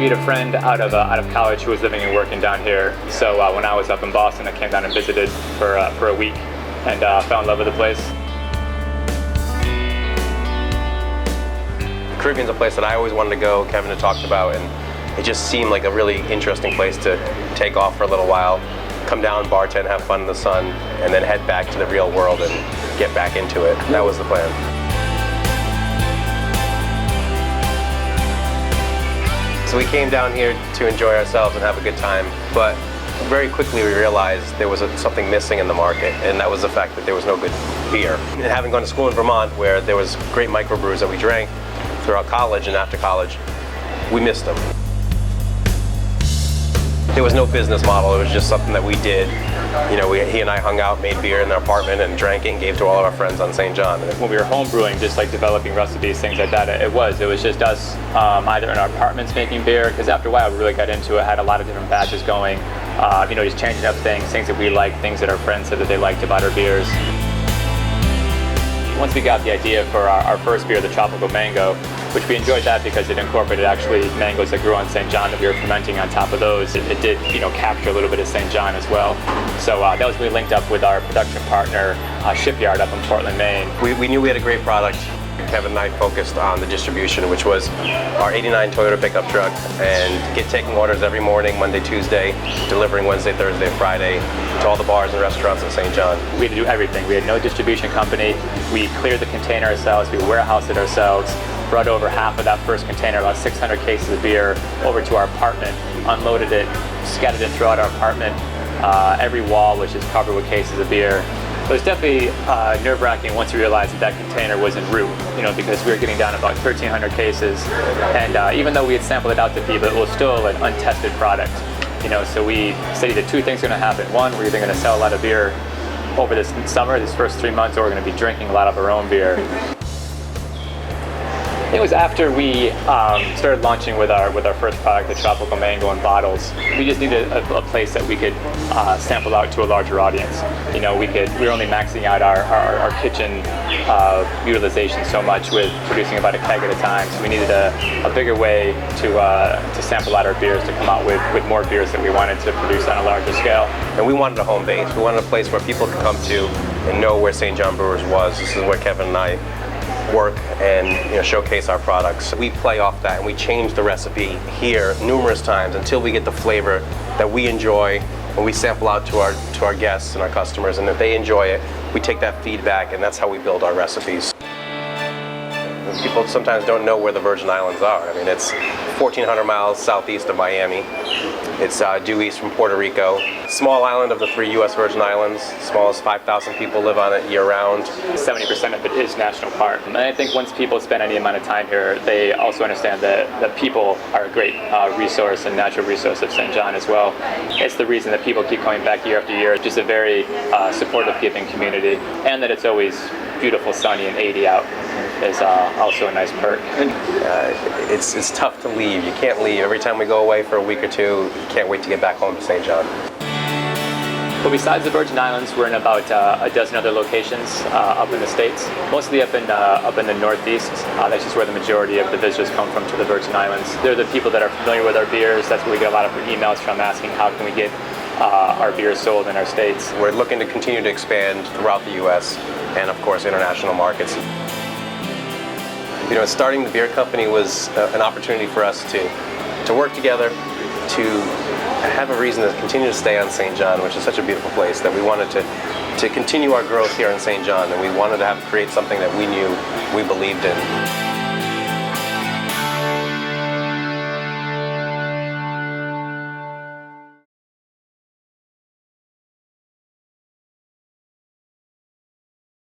We had a friend out of college who was living and working down here. So when I was up in Boston, I came down and visited for a week and fell in love with the place. The Caribbean's a place that I always wanted to go. Kevin had talked about, and it just seemed like a really interesting place to take off for a little while, come down, bartend, have fun in the sun, and then head back to the real world and get back into it. That was the plan. So we came down here to enjoy ourselves and have a good time, but very quickly we realized there was something missing in the market, and that was the fact that there was no good beer. And having gone to school in Vermont, where there was great microbrews that we drank throughout college and after college, we missed them. There was no business model, it was just something that we did. You know, he and I hung out, made beer in their apartment and drank it and gave to all of our friends on St. John. When we were home brewing, just like developing recipes, things like that, it was just us either in our apartments making beer, because after a while we really got into it, had a lot of different batches going, you know, just changing up things that we liked, things that our friends said that they liked about our beers. Once we got the idea for our first beer, the Tropical Mango, which we enjoyed that because it incorporated actually mangoes that grew on St. John that we were fermenting on top of those. It did, you know, capture a little bit of St. John as well. So that was when we linked up with our production partner, Shipyard up in Portland, Maine. We knew we had a great product. Kevin and I focused on the distribution, which was our '89 Toyota pickup truck, and taking orders every morning, Monday, Tuesday, delivering Wednesday, Thursday, Friday to all the bars and restaurants in St. John. We had to do everything. We had no distribution company. We cleared the container ourselves. We warehoused it ourselves. Brought over half of that first container, about 600 cases of beer, over to our apartment, unloaded it, scattered it throughout our apartment. Every wall was just covered with cases of beer. It was definitely nerve-wracking once we realized that container was en route, you know, because we were getting down about 1,300 cases, and even though we had sampled it out to people, it was still an untested product, you know. So we said either two things are going to happen. One, we're either going to sell a lot of beer over this summer, these first 3 months, or we're going to be drinking a lot of our own beer. It was after we started launching with our first product, the Tropical Mango, in bottles. We just needed a place that we could sample out to a larger audience. You know, we were only maxing out our kitchen utilization so much with producing about a keg at a time. So we needed a bigger way to sample out our beers, to come out with more beers that we wanted to produce on a larger scale. And we wanted a home base. We wanted a place where people could come to and know where St. John Brewers was. This is where Kevin and I work and, you know, showcase our products. We play off that and we change the recipe here numerous times until we get the flavor that we enjoy when we sample out to our guests and our customers, and if they enjoy it, we take that feedback, and that's how we build our recipes. People sometimes don't know where the Virgin Islands are. I mean, it's 1,400 miles southeast of Miami. It's due east from Puerto Rico. Small island of the 3 U.S. Virgin Islands. Small as 5,000 people live on it year-round. 70% of it is national park. And I think once people spend any amount of time here, they also understand that people are a great resource and natural resource of St. John as well. It's the reason that people keep coming back year after year. It's just a very supportive, giving community. And that it's always beautiful, sunny, and 80 out is also a nice perk. It's tough to leave. You can't leave. Every time we go away for a week or two, you can't wait to get back home to St. John. But besides the Virgin Islands, we're in about a dozen other locations up in the States, mostly up in the Northeast. That's just where the majority of the visitors come from, to the Virgin Islands. They're the people that are familiar with our beers. That's where we get a lot of emails from asking how can we get our beers sold in our states. We're looking to continue to expand throughout the U.S. and, of course, international markets. You know, starting the beer company was an opportunity for us to work together, to have a reason to continue to stay on St. John, which is such a beautiful place, that we wanted to continue our growth here in St. John, and we wanted to create something that we knew we believed in.